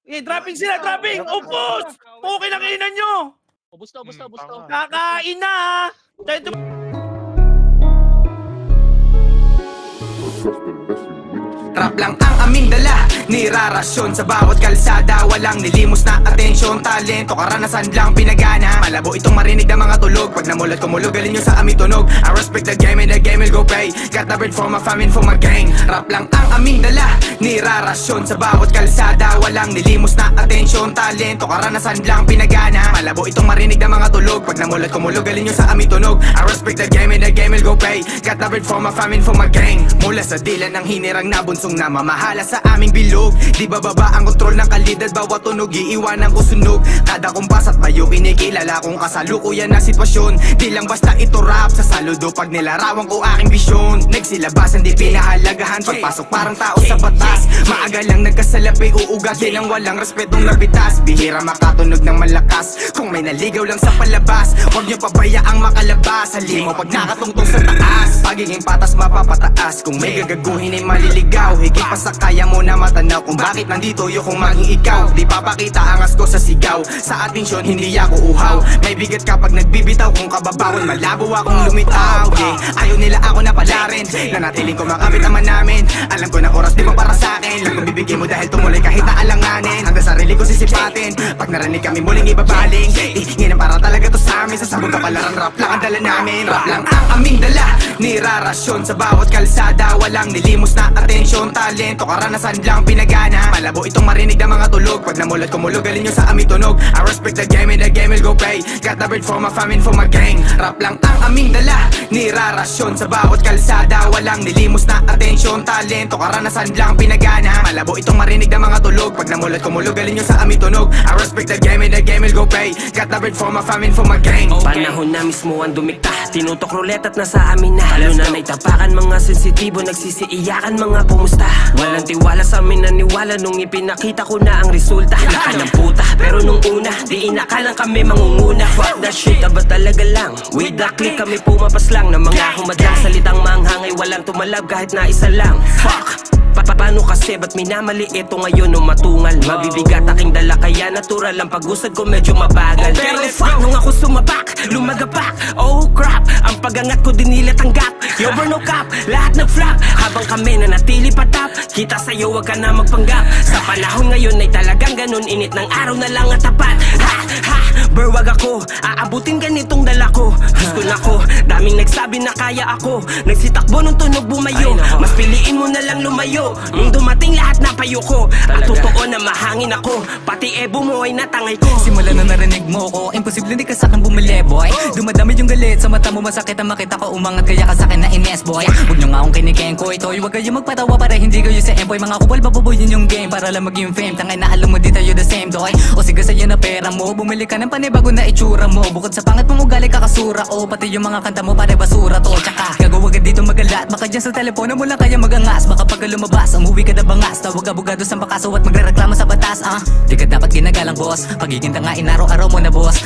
Dropping sila, dropping! Upos! Okay na kainan nyo! Ubus na. Kakain na ha! Dahil ito... Rap lang ang aming dala, nirarasyon sa bawat kalsada. Walang nilimos na atensyon, talento, karanasan lang pinagana. Malabo itong marinig ng mga tulog, pag namulat kumulog, galing nyo sa aming tunog. I respect the game and the game will go pay. Got the bread for my family, for my gang. Rap lang ang aming dala, nirarasyon sa bawat kalsada. Walang nilimos na atensyon, talento, karanasan lang pinagana. Malabo itong marinig ng mga tulog, pag namulat kumulog, galing nyo sa aming tunog. I respect the game and the game will go pay. Got the bread for my family, for my gang. Mula sa dila ng hinirang nabunsong na mamahala sa aming bilog. Di bababa ang kontrol ng kalidad, bawat tunog iiwanan ko sunog. Kada kumpas at bayo kinikilala kong kasalukuyan na sitwasyon. Di lang basta ito rap sa saludo, pag nilarawan ko aking bisyon. Nagsilabasan di pinahalagahan, pagpasok parang tao sa batas. Maaga lang nagkasalapi, uugatin ang walang respetong nabitas. Bihira makatunog ng malakas, kung may naligaw lang sa palabas. Huwag niyo pabayaang makalabas, halimo pag nakatungtong sa taas. Pagiging patas mapapataas, kung may gagaguhin ay maliligaw. Higit pa sa kaya mo na matanaw kung bakit nandito yo kung maging ikaw. Di papakita angas ko sa sigaw, sa atensyon hindi ako uhaw. May bigat kapag nagbibitaw, kung kababawan malabo akong lumitaw. Ayaw nila ako na palarin, nanatiling kumakapit naman namin. Alam ko na oras di mo para sa akin, lang kung bibigyan mo dahil tumuloy kahit naalanganin. Hanggang sarili ko sisipatin, pag narinig kami muling ibabaling. Ngayon para talaga to sa amin, sasabog ka pala ng rap lang ang dala namin. Rap lang ang aming dala, nirarasyon sa bawat kalsada. Walang nilimos na atensyon, talento, karanasan lang pinagana. Malabo itong marinig ng mga tulog, pag namulat kumulog, galing nyo sa aming tunog. I respect the game and the game will go pay. Got the bread for my family, for my gang. Rap lang ang aming dala, nirarasyon sa bawat kalsada. Walang nilimos na atensyon, talento, karanasan lang pinagana. Malabo itong marinig ng mga tulog, pag namulat kumulog, galing nyo sa aming tunog. I respect the game and the game will go pay. Got the bread for my family, for my gang. Panahon na mismo ang dumikta, tinutok roulette at nasa amin na. Lalo na naitapakan mga sensitibo, nagsisiiyakan mga kumusta. Walang tiwala sa amin, naniwala nung ipinakita ko na ang resulta. Laka ng puta, pero nung una, di inakalang kami mangunguna. Fuck that shit, aba talaga lang. With the click kami pumapas lang ng mga humadlang salitang manghangay, walang tumalab kahit na isa lang. Fuck! Paano kasi ba't minamali ito ngayon o matungal? Mabibigat aking dala kaya natural ang pag-usad ko medyo mabagal. Pero fuck nung ako sumabak, lumagapak. Oh crap, ang pagangat ko din nila tanggap. Yo bro no cap, lahat nag-flop. Habang kami na natili patap, kita sa'yo wag ka na magpanggap. Sa panahon ngayon ay talagang ganun, init ng araw na lang at tapat. Ha ha, bro wag ako, aabutin ganitong dala ko. Gusto na ko, daming nagsabi na kaya ako. Nagsitakbo nung tunog bumayo, mas piliin mo na lang lumayo. Nung dumating lahat na payo ko, at totoo na mahangin ako, pati ebo mo ay natangay ko. Simula na narinig mo ko, imposible hindi ka sa'kin bumili boy. Dumadami yung galit, sa mata mo masakit ang makita ko umangat, kaya ka sa'kin na ines boy. Huwag nyo nga akong kinikin ko ito, huwag kayo magpatawa para hindi kayo sa emboy. Mga kupal babubuyin yung game para lang maging fame. Tangay na alam mo di tayo the same doy. O sige sa'yo na pera mo, bumili ka ng panibago na itsura mo. Bukod sa pangat mong ugali kakasura o pati yung mga kanta mo pare basura to. Tsaka gagawa ka dito magalat, baka dyan sa telepono mo lang kaya magangas. Baka pag lumabas, umuwi ka na bangas, tawag abogado sa pakaso at magrereklamo sa batas. Di ka dapat ginagalang boss, pagiging tangain araw-araw mo na boss.